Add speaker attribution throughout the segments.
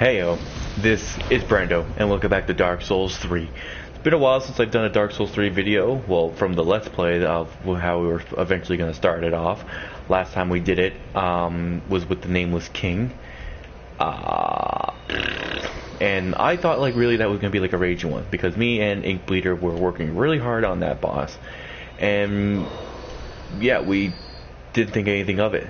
Speaker 1: Heyo, this is Brando, and welcome back to Dark Souls 3. It's been a while since I've done a Dark Souls 3 video, well, from the Let's Play of how we were eventually going to start it off. Last time we did it was with the Nameless King. And I thought really that was going to be like a raging one, because me and Inkbleeder were working really hard on that boss. And yeah, we didn't think anything of it.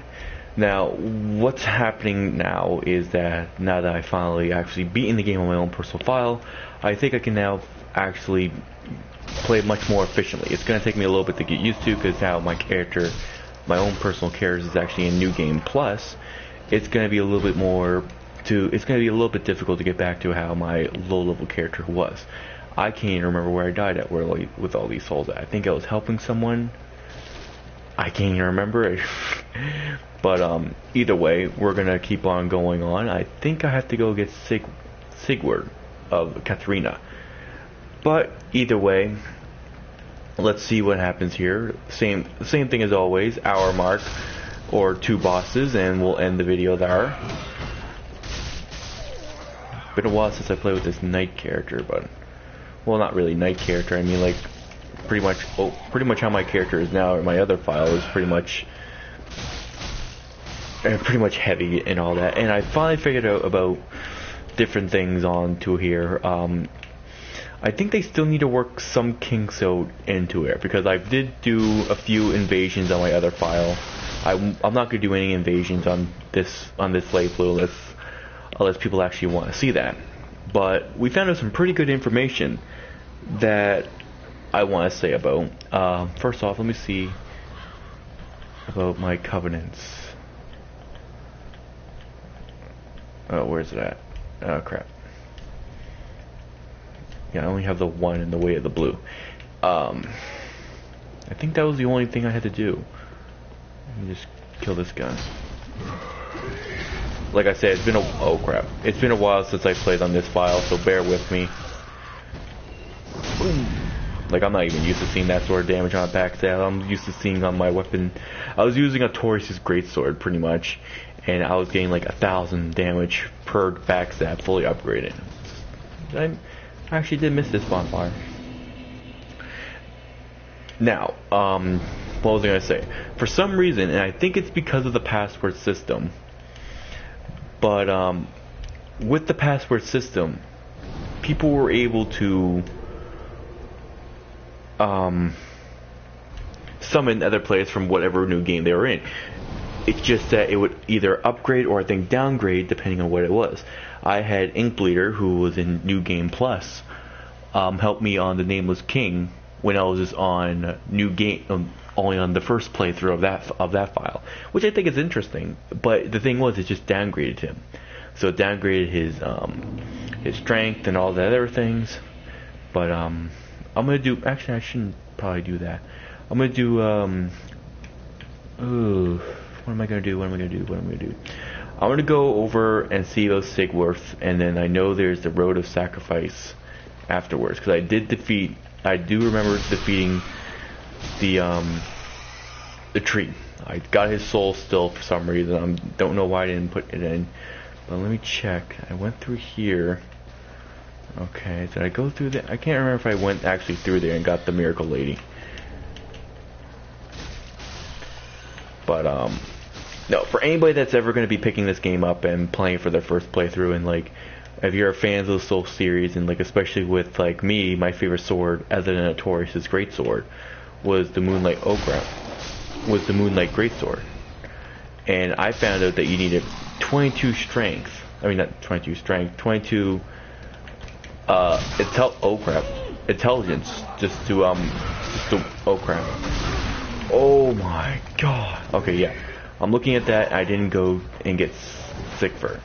Speaker 1: Now, what's happening now is that now that I finally actually beaten the game on my own personal file, I think I can now actually play much more efficiently. It's going to take me a little bit to get used to, because now my character, my own personal character, is actually in New Game Plus. It's going to be a little bit more it's going to be a little bit difficult to get back to how my low-level character was. I can't even remember where I died at with all these souls. I think I was helping someone. I can't even remember. But either way, we're gonna keep on going on. I think I have to go get Sigurd of Katharina. But either way, let's see what happens here. Same thing as always. Hour mark or 2 bosses, and we'll end the video there. Been a while since I played with this knight character, but well, not really knight character. I mean, like pretty much how my character is now. My other file is pretty much heavy and all that. And I finally figured out about different things onto here. I think they still need to work some kinks out into it, because I did do a few invasions on my other file. I'm not gonna do any invasions on this playthrough unless people actually want to see that. But we found out some pretty good information that I want to say about. First off, let me see about my covenants. Oh, where's it at? Oh, crap. Yeah, I only have the one in the way of the blue. I think that was the only thing I had to do. Let me just kill this guy. Like I said, oh crap. It's been a while since I played on this file, so bear with me. Boom. Like, I'm not even used to seeing that sort of damage on a backstab. I'm used to seeing on my weapon. I was using a Taurus's greatsword pretty much, and I was getting like 1,000 damage per backstab, fully upgraded. I actually did miss this bonfire. Now, what was I gonna say? For some reason, and I think it's because of the password system, but with the password system, people were able to summon other players from whatever new game they were in. It's just that it would either upgrade or I think downgrade depending on what it was. I had Inkbleeder, who was in New Game Plus, help me on the Nameless King when I was just on New Game, only on the first playthrough of that file, which I think is interesting. But the thing was, it just downgraded him. So it downgraded his strength and all the other things. But I'm gonna do. Actually, I shouldn't probably do that. I'm gonna do. What am I gonna do? I'm gonna go over and see those Sigurd, and then I know there's the Road of Sacrifice afterwards, because I do remember defeating the tree. I got his soul still for some reason. I don't know why I didn't put it in, but let me check. I went through here. Okay, did I go through there? I can't remember if I went actually through there and got the Miracle Lady. But no, for anybody that's ever going to be picking this game up and playing for their first playthrough, and like, if you're a fan of the Soul series, and like especially with like me, my favorite sword other than a Taurus's greatsword was the Moonlight Greatsword. And I found out that you needed 22 strength. I mean, not 22 strength, 22 intelligence just to oh crap. Oh my god. Okay, yeah. I'm looking at that. I didn't go and get Sigurd.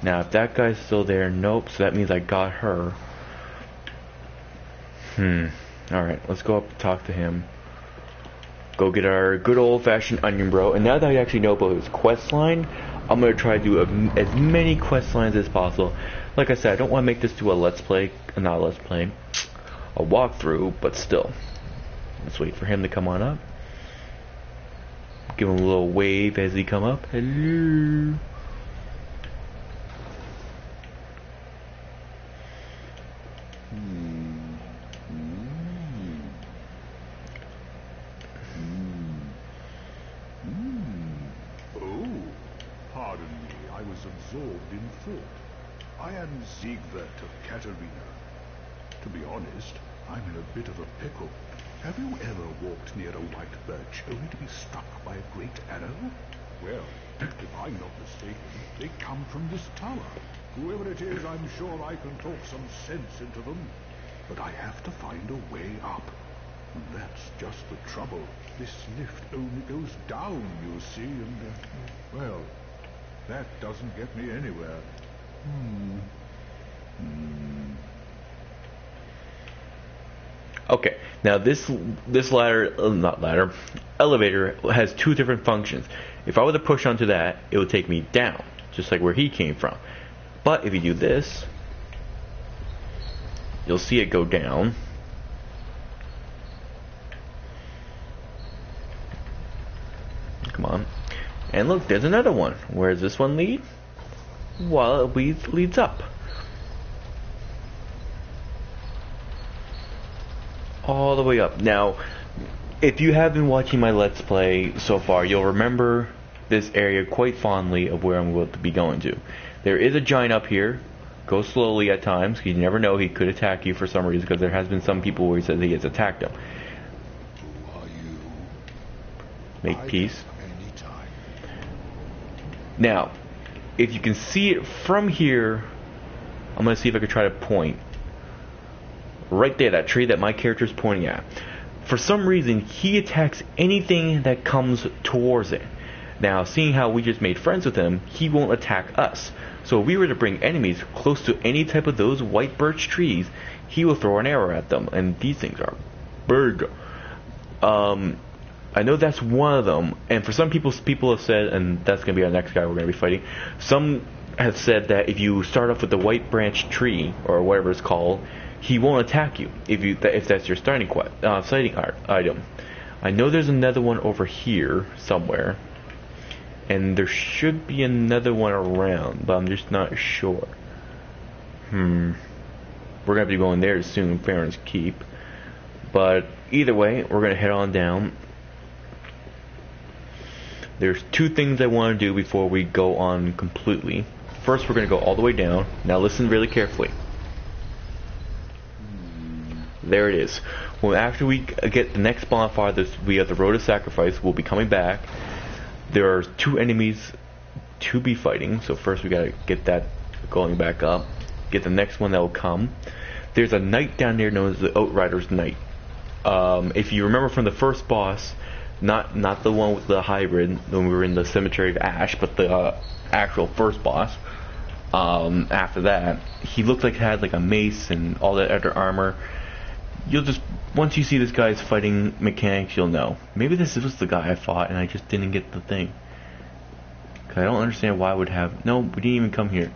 Speaker 1: Now, if that guy's still there, nope. So that means I got her. Alright, let's go up and talk to him. Go get our good old-fashioned onion bro. And now that I actually know about his quest line, I'm going to try to do as many quest lines as possible. Like I said, I don't want to make this to a let's play. Not a let's play. A walkthrough, but still. Let's wait for him to come on up. Give him a little wave as he come up. Hello.
Speaker 2: absorbed in thought. I am Siegbert of Katerina. To be honest, I'm in a bit of a pickle. Have you ever walked near a white birch only to be struck by a great arrow? Well, if I'm not mistaken, they come from this tower. Whoever it is, I'm sure I can talk some sense into them. But I have to find a way up. And that's just the trouble. This lift only goes down, you see, and, well, that doesn't get me anywhere.
Speaker 1: Okay, now this elevator has two different functions. If I were to push onto that, it would take me down, just like where he came from. But if you do this, you'll see it go down. Come on. And look, there's another one. Where does this one lead? Well, it leads up. All the way up. Now, if you have been watching my Let's Play so far, you'll remember this area quite fondly of where I'm going to be going to. There is a giant up here. Go slowly at times. You never know, he could attack you for some reason, because there has been some people where he says he has attacked them.
Speaker 2: Who are you?
Speaker 1: Make peace.
Speaker 2: Anytime.
Speaker 1: Now, if you can see it from here, I'm going to see if I can try to point. Right there, that tree that my character is pointing at. For some reason, he attacks anything that comes towards it. Now, seeing how we just made friends with him, he won't attack us. So if we were to bring enemies close to any type of those white birch trees, he will throw an arrow at them. And these things are big. I know that's one of them. And for some people have said, and that's going to be our next guy we're going to be fighting, some have said that if you start off with the white branch tree, or whatever it's called, he won't attack you if that's your starting item. I know there's another one over here somewhere. And there should be another one around, but I'm just not sure. We're gonna have to be going there soon, Baron's Keep. But either way, we're gonna head on down. There's two things I want to do before we go on completely. First, we're gonna go all the way down. Now listen really carefully. There it is. Well, after we get the next bonfire, we have the Road of Sacrifice. We'll be coming back. There are two enemies to be fighting, so first we gotta get that going back up. Get the next one that will come. There's a knight down there known as the Outrider's Knight. If you remember from the first boss, not the one with the hybrid when we were in the Cemetery of Ash, but the actual first boss. After that, he looked like he had like a mace and all that other armor. You'll just, once you see this guy's fighting mechanics, you'll know. Maybe this was the guy I fought and I just didn't get the thing. Cause I don't understand why I would have, no, we didn't even come here.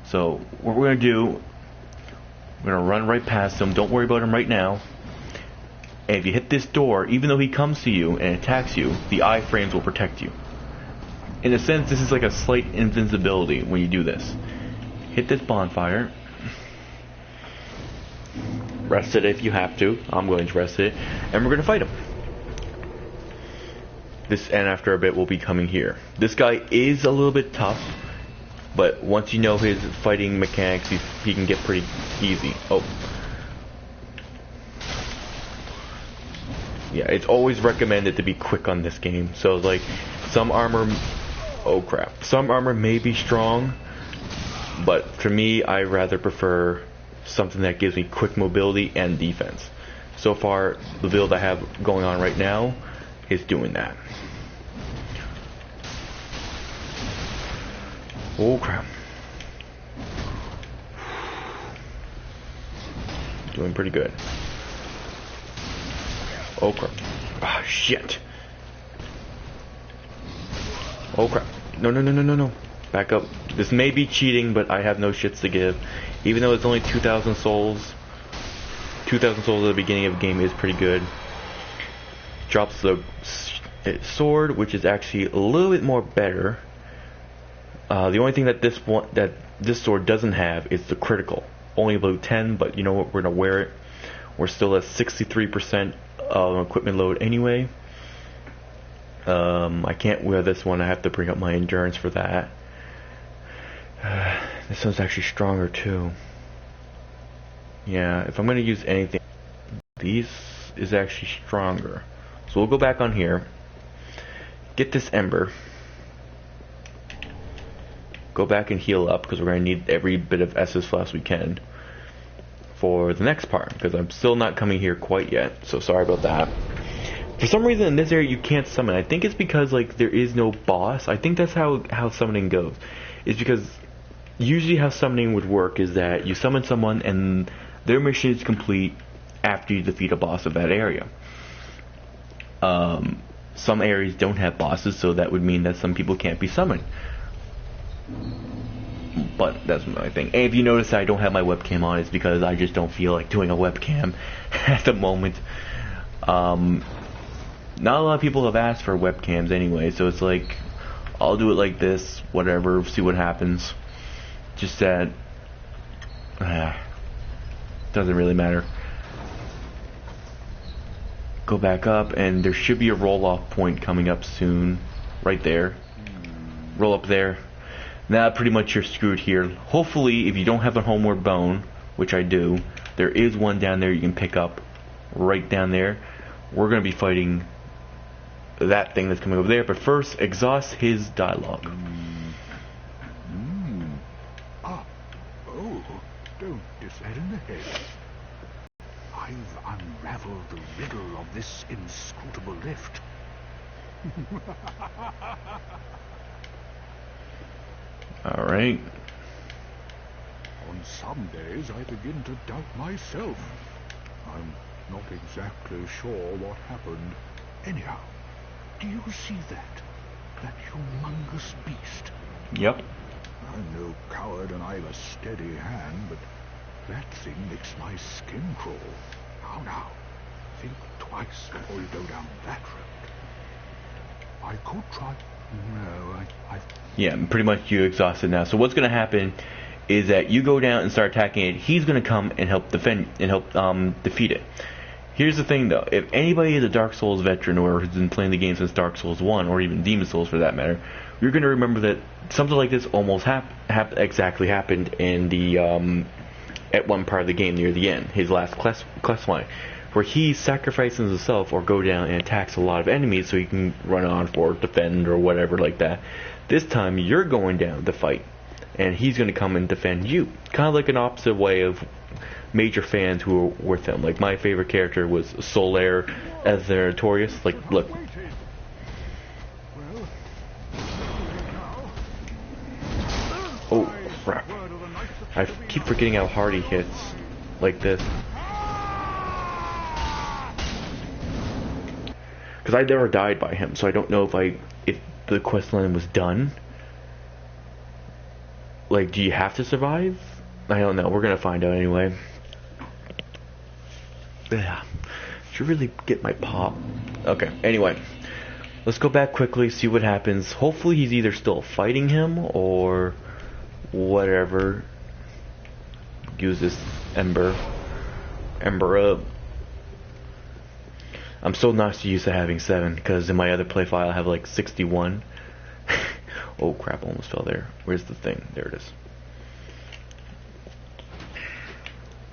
Speaker 1: So, what we're going to do, we're going to run right past him, don't worry about him right now. And if you hit this door, even though he comes to you and attacks you, the iframes will protect you. In a sense, this is like a slight invincibility when you do this. Hit this bonfire. Rest it if you have to. I'm going to rest it. And we're going to fight him. And after a bit, we'll be coming here. This guy is a little bit tough. But once you know his fighting mechanics, he can get pretty easy. Oh. Yeah, it's always recommended to be quick on this game. So, like, some armor... Oh, crap. Some armor may be strong. But for me, I rather prefer something that gives me quick mobility and defense. So far, the build I have going on right now is doing that. Oh crap. Doing pretty good. Oh crap. Ah, shit. Oh crap. No. Back up. This may be cheating, but I have no shits to give. Even though it's only 2,000 souls, 2,000 souls at the beginning of the game is pretty good. Drops the sword, which is actually a little bit more better. The only thing that this sword doesn't have is the critical. Only about 10, but you know what? We're gonna wear it. We're still at 63% of equipment load anyway. I can't wear this one. I have to bring up my endurance for that. This one's actually stronger too. Yeah, if I'm gonna use anything, these is actually stronger. So we'll go back on here, get this ember, go back and heal up because we're gonna need every bit of S's flask we can for the next part, because I'm still not coming here quite yet, so sorry about that. For some reason in this area you can't summon. I think it's because like there is no boss. I think that's how summoning goes. It's because usually how summoning would work is that you summon someone and their mission is complete after you defeat a boss of that area. Some areas don't have bosses, so that would mean that some people can't be summoned. But that's my thing. And if you notice I don't have my webcam on, it's because I just don't feel like doing a webcam at the moment. Not a lot of people have asked for webcams anyway, so it's like I'll do it like this, whatever, see what happens. Just that doesn't really matter. Go back up, and there should be a roll-off point coming up soon. Right there. Roll up there. Now pretty much you're screwed here. Hopefully, if you don't have a homeward bone, which I do, there is one down there you can pick up. Right down there. We're going to be fighting that thing that's coming over there, but first, exhaust his dialogue.
Speaker 2: Don't dishearten the head. I've unraveled the riddle of this inscrutable rift.
Speaker 1: Alright.
Speaker 2: On some days I begin to doubt myself. I'm not exactly sure what happened. Anyhow, do you see that? That humongous beast?
Speaker 1: Yep.
Speaker 2: I'm no coward and I've a steady hand, but that thing makes my skin crawl. Now, think twice before you go down that road. I could try. No, I...
Speaker 1: Yeah, pretty much you exhausted now. So what's going to happen is that you go down and start attacking it. He's going to come and help defend and help defeat it. Here's the thing though, if anybody is a Dark Souls veteran or has been playing the game since Dark Souls 1, or even Demon Souls for that matter, you're going to remember that something like this almost exactly happened in the at one part of the game near the end, his last quest line, where he sacrifices himself or go down and attacks a lot of enemies so he can run on for defend or whatever like that. This time you're going down to fight, and he's going to come and defend you. Kind of like an opposite way of major fans who were with him. Like my favorite character was Solaire as the Notorious. Like, look. Oh crap! I keep forgetting how hard he hits like this. Because I never died by him, so I don't know if the quest line was done. Like, do you have to survive? I don't know. We're gonna find out anyway. Yeah, should really get my pop. Okay. Anyway, let's go back quickly, see what happens. Hopefully, he's either still fighting him or whatever. Use this ember up. I'm so not used to having 7, because in my other play file I have like 61. Oh crap, almost fell there. Where's the thing? There it is.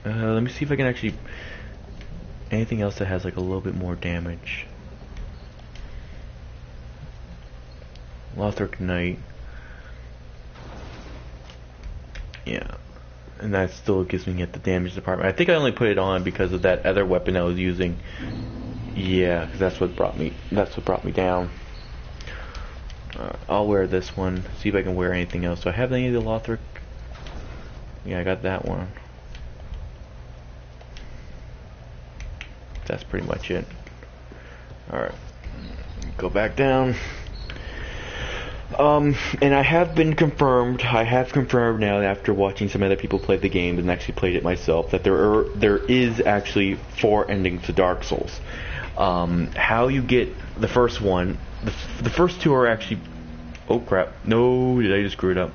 Speaker 1: Let me see if I can actually... anything else that has like a little bit more damage. Lothric Knight. Yeah. And that still gives me at the damage department. I think I only put it on because of that other weapon I was using. Yeah, because that's what brought me down. I'll wear this one. See if I can wear anything else. Do I have any of the Lothric? Yeah, I got that one. That's pretty much it. Alright. Go back down. And I have confirmed now after watching some other people play the game and actually played it myself that there is actually 4 endings to Dark Souls. How you get the first one, the first 2 are actually... oh crap, no, did I just screw it up?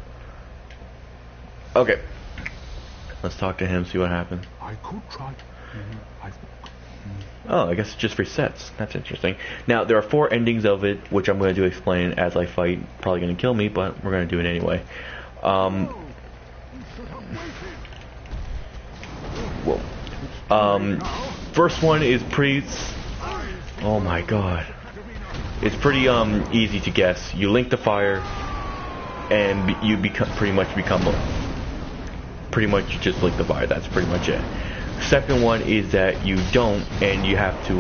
Speaker 1: Okay. Let's talk to him, see what happens.
Speaker 2: I could try.
Speaker 1: Oh, I guess it just resets. That's interesting. Now, there are 4 endings of it, which I'm going to explain as I fight. Probably going to kill me, but we're going to do it anyway. Um, First one is pretty. Oh my god, it's pretty easy to guess. You link the fire, and you pretty much just link the fire. That's pretty much it. Second one is that you don't, and you have to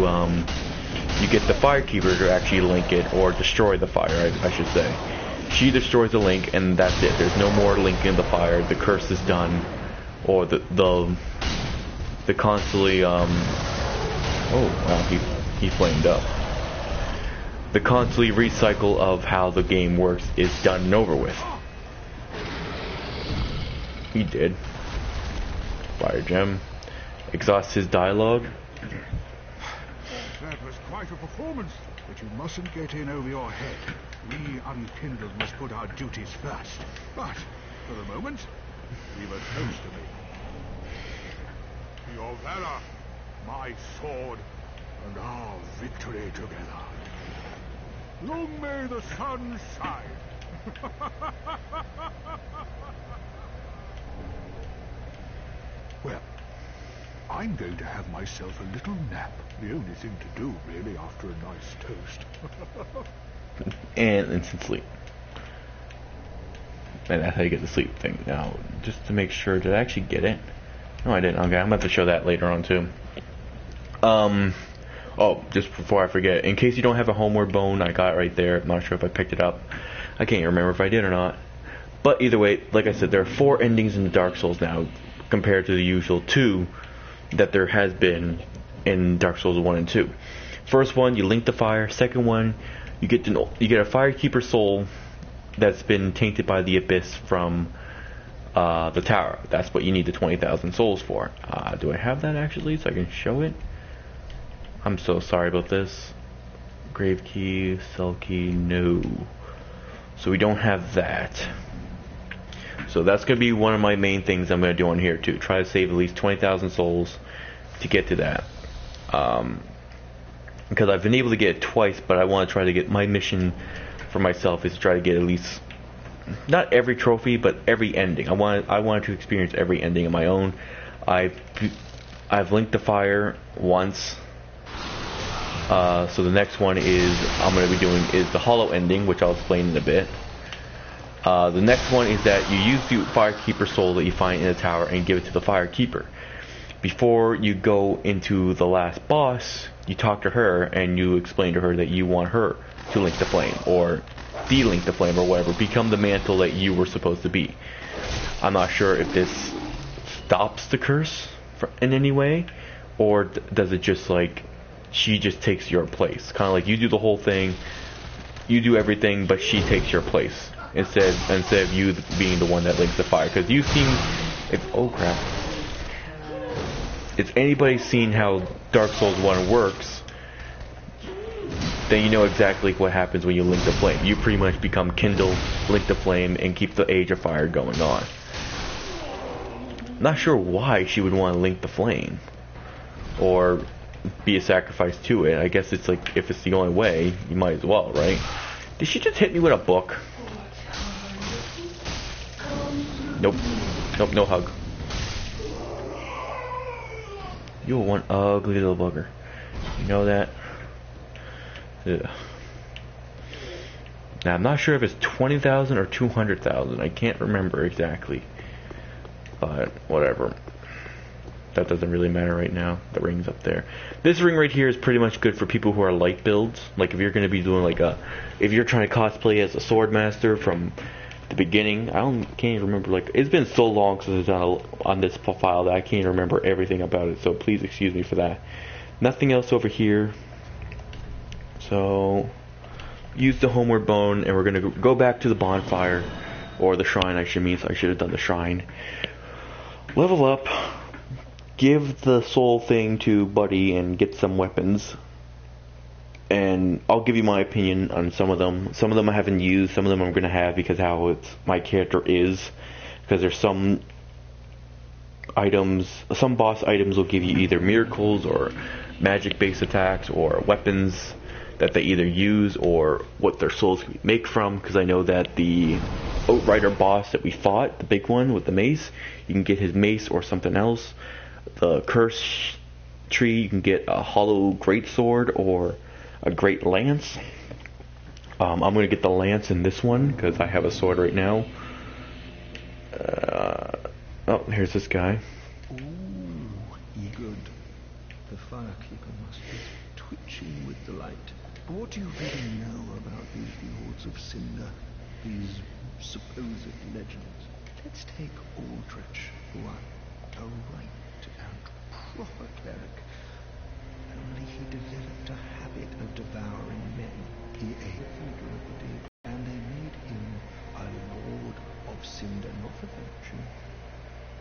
Speaker 1: you get the firekeeper to actually link it or destroy the fire. I should say. She destroys the link, and that's it. There's no more linking the fire. The curse is done, or the constantly oh wow, he flamed up. The constantly recycle of how the game works is done and over with. He did. Fire gem. Exhausts his dialogue.
Speaker 2: That was quite a performance, but you mustn't get in over your head. We unkindled must put our duties first. But, for the moment, we've a toast to make. Your valor, my sword, and our victory together. Long may the sun shine. Well, I'm going to have myself a little nap. The only thing to do, really, after a nice toast.
Speaker 1: And instant sleep. And that's how you get the sleep thing. Now, just to make sure, did I actually get it? No, I didn't. Okay, I'm about to show that later on too. Oh, just before I forget, in case you don't have a homeward bone, I got it right there. I'm not sure if I picked it up. I can't remember if I did or not. But either way, like I said, there are 4 endings in the Dark Souls now, compared to the usual 2 that there has been in Dark Souls 1 and 2. First one, you link the fire. Second one, you get a firekeeper soul that's been tainted by the abyss from the tower. That's what you need the 20,000 souls for. Do I have that actually so I can show it? I'm so sorry about this. Grave key, cell key, no. So we don't have that. So that's going to be one of my main things I'm going to do on here too. Try to save at least 20,000 souls to get to that. Because I've been able to get it twice, but I want to try to get my mission for myself is to try to get at least not every trophy, but every ending. I wanted to experience every ending on my own. I've linked the fire once. So the next one I'm going to be doing is the hollow ending, which I'll explain in a bit. The next one is that you use the firekeeper soul that you find in the tower and give it to the firekeeper. Before you go into the last boss, you talk to her and you explain to her that you want her to link the flame, or de-link the flame, or whatever. Become the mantle that you were supposed to be. I'm not sure if this stops the curse in any way, or does it just like she just takes your place. Kind of like you do the whole thing, you do everything, but she takes your place instead of you being the one that links the fire. Because you've seen, oh crap, if anybody's seen how Dark Souls 1 works, then you know exactly what happens when you link the flame. You pretty much become kindle, link the flame, and keep the age of fire going on. Not sure why she would want to link the flame or be a sacrifice to it. I guess it's like, if it's the only way, you might as well, right? Did she just hit me with a book? Nope. Nope, no hug. You're one ugly little bugger. You know that? Ugh. Now, I'm not sure if it's 20,000 or 200,000. I can't remember exactly. But, whatever. That doesn't really matter right now. The ring's up there. This ring right here is pretty much good for people who are light builds. Like if you're going to be doing like if you're trying to cosplay as a sword master from the beginning. Can't even remember, like, it's been so long since it's on this file that I can't remember everything about it, so please excuse me for that. Nothing else over here. So use the homeward bone, and we're going to go back to the bonfire, or the shrine I should mean, so I should have done the shrine. Level up, give the soul thing to Buddy and get some weapons. And I'll give you my opinion on some of them. Some of them I haven't used, some of them I'm going to have because how my character is. Because there's some items, some boss items will give you either miracles or magic based attacks or weapons that they either use or what their souls make from. Because I know that the Outrider boss that we fought, the big one with the mace. You can get his mace or something else. The curse tree, you can get a hollow greatsword or a great lance. I'm going to get the lance in this one because I have a sword right now. Oh, here's this guy.
Speaker 3: Ooh, good. The firekeeper must be twitching with delight. What do you really know about these lords of Cinder? These supposed legends? Let's take Aldrich, one, a right and proper cleric. Only he developed a habit of devouring men. He ate them during the day, and they made him a lord of Cinder, not for virtue,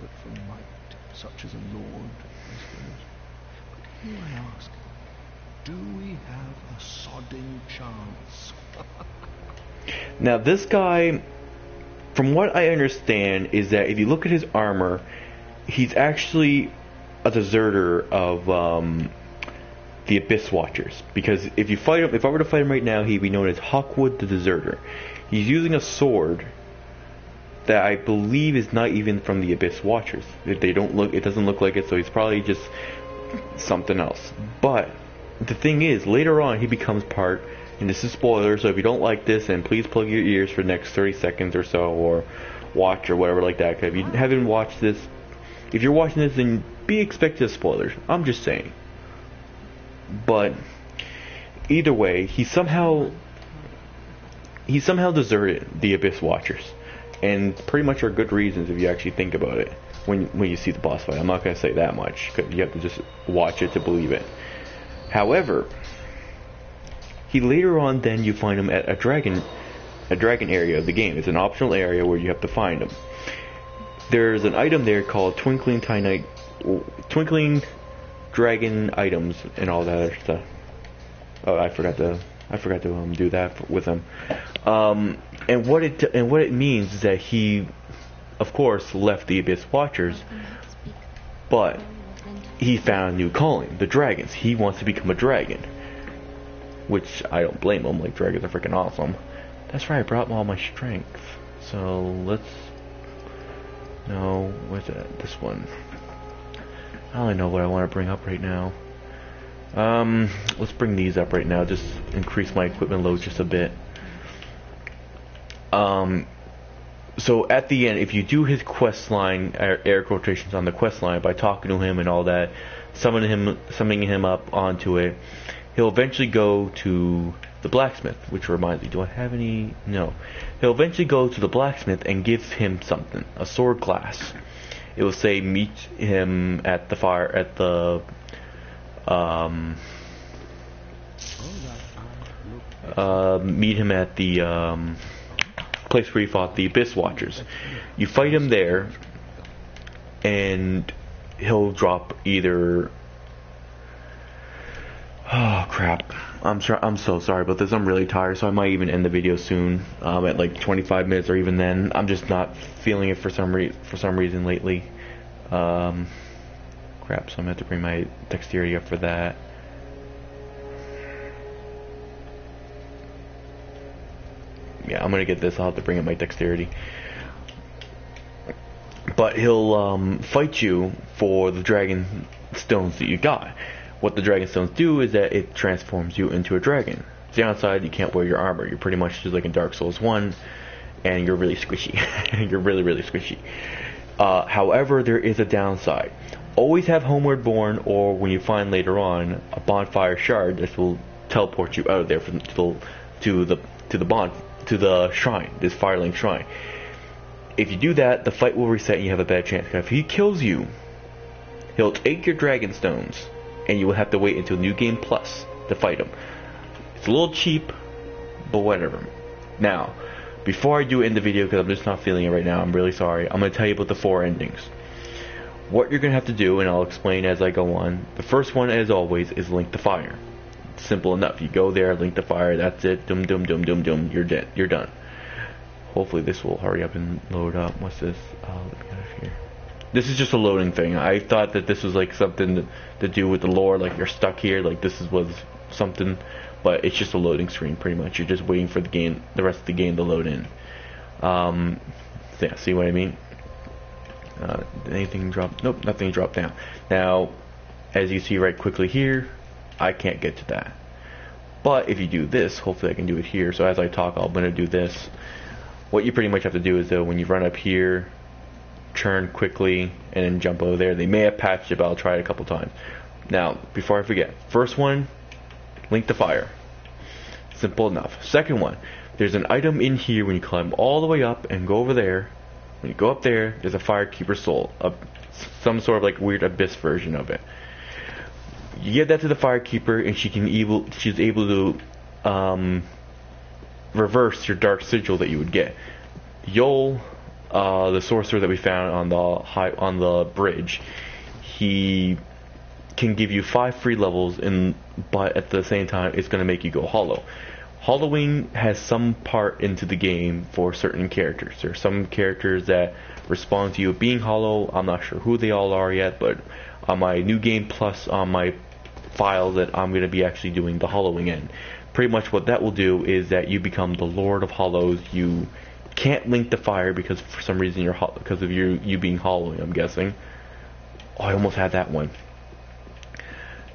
Speaker 3: but for might, such as a lord, I suppose. But here I ask, do we have a sodding chance?
Speaker 1: Now this guy, from what I understand, is that if you look at his armor, he's actually a deserter of the Abyss Watchers. Because if you fight him, if I were to fight him right now, he'd be known as Hawkwood the Deserter. He's using a sword that I believe is not even from the Abyss Watchers. They don't look, it doesn't look like it, so he's probably just something else. But the thing is, later on he becomes part, and this is spoiler, so if you don't like this, then please plug your ears for the next 30 seconds or so, or watch or whatever like that. Because if you haven't watched this, if you're watching this, then be expected of spoilers. I'm just saying. But either way, he somehow deserted the Abyss Watchers, and pretty much are good reasons if you actually think about it when you see the boss fight. I'm not going to say that much because you have to just watch it to believe it. However, he later on, then you find him at a dragon area of the game. It's an optional area where you have to find him. There's an item there called Twinkling Dragon items and all that other stuff. Oh, I forgot to do that with him. And what it means is that he, of course, left the Abyss Watchers, but he found a new calling, the dragons. He wants to become a dragon, which I don't blame him. Like, dragons are freaking awesome. That's right, I brought all my strength. So let's. No, where's that? This one. I don't know what I want to bring up right now. Let's bring these up right now. Just increase my equipment load just a bit. So at the end, if you do his quest line, air quotations on the quest line, by talking to him and all that, summoning him up onto it, he'll eventually go to the blacksmith. Which reminds me, do I have any? No. He'll eventually go to the blacksmith and give him something, a sword glass. It will say meet him at the fire at the meet him at the place where he fought the Abyss Watchers. You fight him there, and he'll drop either. Oh crap! I'm so sorry about this. I'm really tired, so I might even end the video soon. At like 25 minutes, or even then. I'm just not feeling it for some reason lately. Crap! So I'm gonna have to bring my dexterity up for that. Yeah, I'm gonna get this. I'll have to bring up my dexterity. But he'll fight you for the dragon stones that you got. What the dragon stones do is that it transforms you into a dragon. The downside, you can't wear your armor. You're pretty much just like in Dark Souls 1, and you're really squishy. You're really, really squishy. However, there is a downside. Always have Homeward Bourne, or when you find later on a bonfire shard, this will teleport you out of there to the shrine, this Firelink shrine. If you do that, the fight will reset and you have a bad chance. If he kills you, he'll take your dragon stones, and you will have to wait until New Game Plus to fight him. It's a little cheap, but whatever. Now, before I do end the video, because I'm just not feeling it right now, I'm really sorry, I'm going to tell you about the 4 endings. What you're going to have to do, and I'll explain as I go on, the first one, as always, is Link to Fire. It's simple enough. You go there, Link to Fire, that's it, dum dum dum dum dum, you're dead, you're done. Hopefully this will hurry up and load up. What's this? Let me get out of here. This is just a loading thing. I thought that this was like something to do with the lore, like you're stuck here, like this was something, but it's just a loading screen pretty much. You're just waiting for the rest of the game to load in. Yeah, see what I mean? Did anything drop? Nope, nothing dropped down. Now, as you see right quickly here, I can't get to that. But if you do this, hopefully I can do it here. So as I talk, I'm going to do this. What you pretty much have to do is, though, when you run up here, turn quickly, and then jump over there. They may have patched it, but I'll try it a couple times. Now, before I forget, first one, link the fire. Simple enough. Second one, there's an item in here when you climb all the way up and go over there. When you go up there, there's a firekeeper soul, some sort of like weird abyss version of it. You give that to the firekeeper, and she's able to reverse your dark sigil that you would get. Yol, the sorcerer that we found on the bridge, he can give you 5 free levels, but at the same time, it's going to make you go hollow. Hollowing has some part into the game for certain characters. There are some characters that respond to you being hollow. I'm not sure who they all are yet, but on my new game plus on my file that I'm going to be actually doing the hollowing in. Pretty much what that will do is that you become the Lord of Hollows. You can't link the fire because for some reason because of you being hollowing, I'm guessing. Oh, I almost had that one.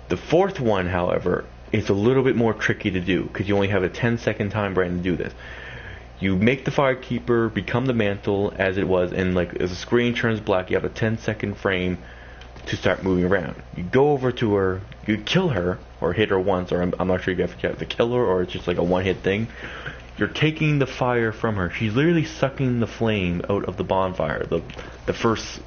Speaker 1: The fourth one, however, it's a little bit more tricky to do because you only have a 10-second time frame to do this. You make the firekeeper become the mantle as it was, and like as the screen turns black, you have a 10-second frame to start moving around. You go over to her, you kill her or hit her once, or I'm not sure if you have to kill her or it's just like a one-hit thing. You're taking the fire from her. She's literally sucking the flame out of the bonfire. The first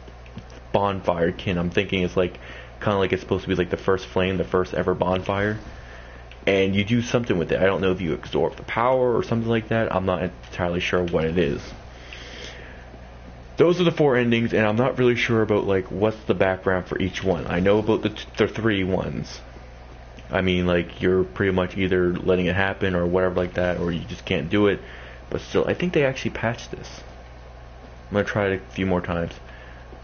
Speaker 1: bonfire kin. I'm thinking it's like kind of like it's supposed to be like the first flame, the first ever bonfire. And you do something with it. I don't know if you absorb the power or something like that. I'm not entirely sure what it is. Those are the 4 endings, and I'm not really sure about like what's the background for each one. I know about the 3 ones. I mean, like you're pretty much either letting it happen or whatever like that, or you just can't do it. But still, I think they actually patched this. I'm gonna try it a few more times.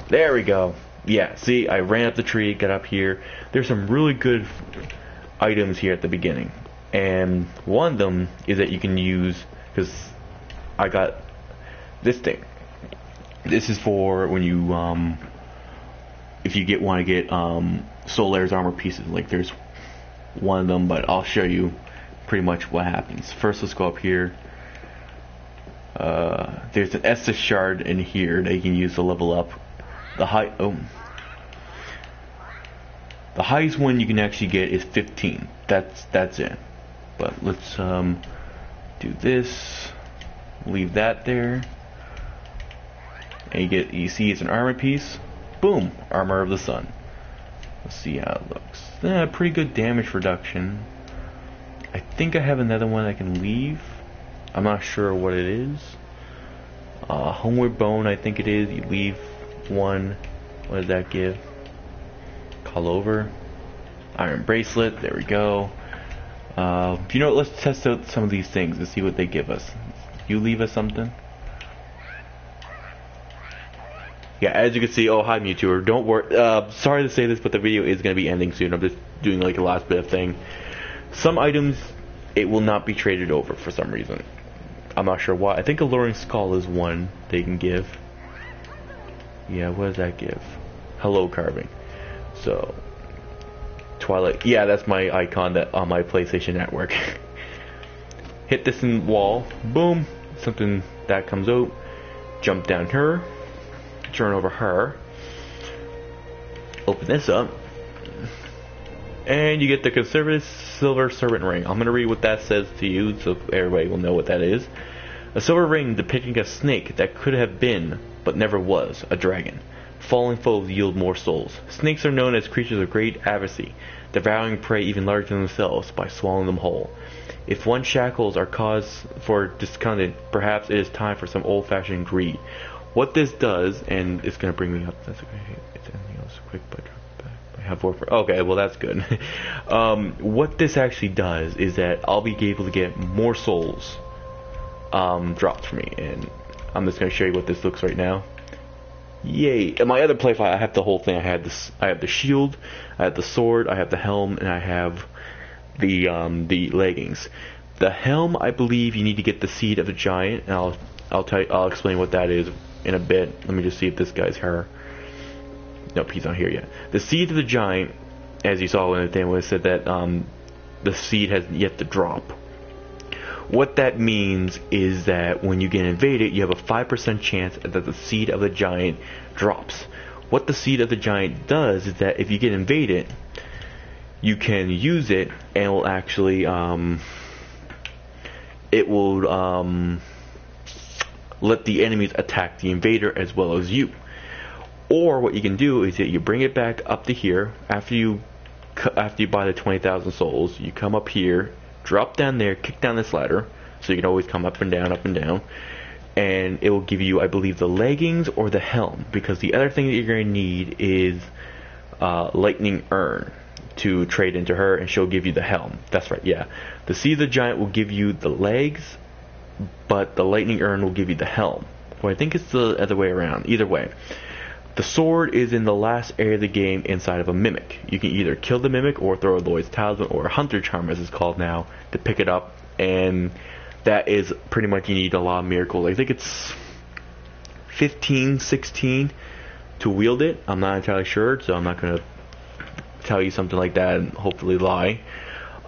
Speaker 1: There we go. Yeah, see, I ran up the tree, got up here. There's some really good items here at the beginning, and one of them is that you can use, because I got this thing. This is for when you if you want to get Solar's armor pieces. Like there's one of them, but I'll show you pretty much what happens. First, let's go up here. There's an Estus shard in here that you can use to level up. The highest one you can actually get is 15. That's it. But let's do this. Leave that there. And you see it's an armor piece. Boom, armor of the sun. Let's see how it looks. Pretty good damage reduction. I think I have another one I can leave. I'm not sure what it is. Homeward bone, I think it is. You leave one. What does that give? Call over. Iron bracelet. There we go. You know what? Let's test out some of these things and see what they give us. You leave us something. Yeah, as you can see, oh hi Mewtwo, don't worry, sorry to say this, but the video is going to be ending soon. I'm just doing like a last bit of thing. Some items, it will not be traded over for some reason. I'm not sure why. I think Alluring Skull is one they can give. Yeah, what does that give? Hello carving. So, Twilight, yeah, that's my icon that on my PlayStation Network. Hit this in wall, boom, something that comes out. Jump down her. Turn over her, open this up, and you get the Conservative Silver Serpent Ring. I'm going to read what that says to you so everybody will know what that is. A silver ring depicting a snake that could have been, but never was, a dragon. Fallen foes yield more souls. Snakes are known as creatures of great avarice, devouring prey even larger than themselves by swallowing them whole. If one's shackles are cause for discontent, perhaps it is time for some old-fashioned greed. What this does, and it's going to bring me up, that's okay, it's anything else quick, but I have 4 for, okay, well that's good. What this actually does is that I'll be able to get more souls dropped for me, and I'm just going to show you what this looks right now. Yay! In my other playfile, I have the whole thing. I have the shield, I have the sword, I have the helm, and I have the leggings. The helm, I believe you need to get the Seed of the Giant, and I'll explain what that is in a bit. Let me just see if this guy's her. Nope, he's not here yet. The seed of the giant, as you saw when the thing was said that the seed has yet to drop. What that means is that when you get invaded, you have a 5% chance that the seed of the giant drops. What the seed of the giant does is that if you get invaded, you can use it, and it will actually let the enemies attack the invader as well as you. Or what you can do is that you bring it back up to here after you buy the 20,000 souls. You come up here, drop down there, kick down this ladder, so you can always come up and down, and it will give you, I believe, the leggings or the helm, because the other thing that you're going to need is lightning urn to trade into her, and she'll give you the helm. That's right, yeah. The Seed of the Giant will give you the legs, but the lightning urn will give you the helm. Well, I think it's the other way around. Either way, the sword is in the last area of the game inside of a mimic. You can either kill the mimic or throw a Lloyd's Talisman or a Hunter Charm, as it's called now, to pick it up, and that is pretty much, you need a lot of miracles. I think it's 15, 16 to wield it. I'm not entirely sure, so I'm not going to tell you something like that and hopefully lie.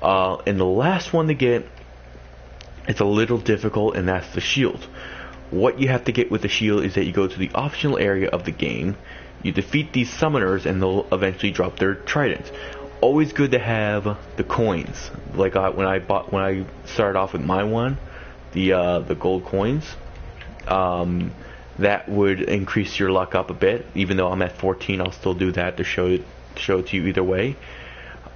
Speaker 1: And the last one to get, it's a little difficult, and that's the shield. What you have to get with the shield is that you go to the optional area of the game, you defeat these summoners, and they'll eventually drop their tridents. Always good to have the coins. Like when I started off with my one, the gold coins, that would increase your luck up a bit. Even though I'm at 14, I'll still do that to show it to you either way.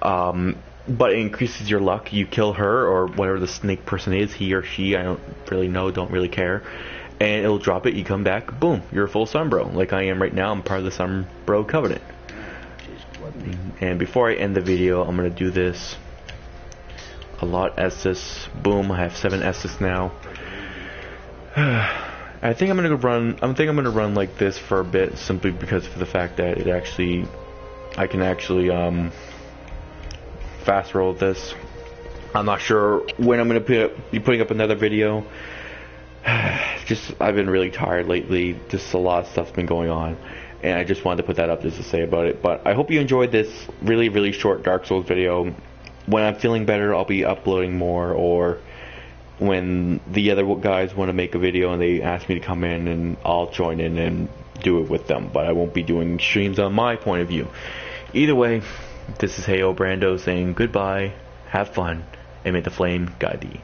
Speaker 1: But it increases your luck. You kill her or whatever the snake person is, he or she, I don't really know, don't really care, and it'll drop it. You come back, boom, you're a full Sunbro, like I am right now. I'm part of the Sunbro Covenant. And before I end the video, I'm gonna do this a lot. Estus, boom, I have 7 Estus now. I think I'm gonna run like this for a bit, simply because of the fact that I can actually fast roll this. I'm not sure when I'm gonna be putting up another video. I've been really tired lately. Just a lot of stuff's been going on, and I just wanted to put that up just to say about it. But I hope you enjoyed this really, really short Dark Souls video. When I'm feeling better, I'll be uploading more, or when the other guys want to make a video and they ask me to come in, and I'll join in and do it with them. But I won't be doing streams on my point of view. Either way, this is Heyho Brando saying goodbye, have fun, and may the flame guide thee.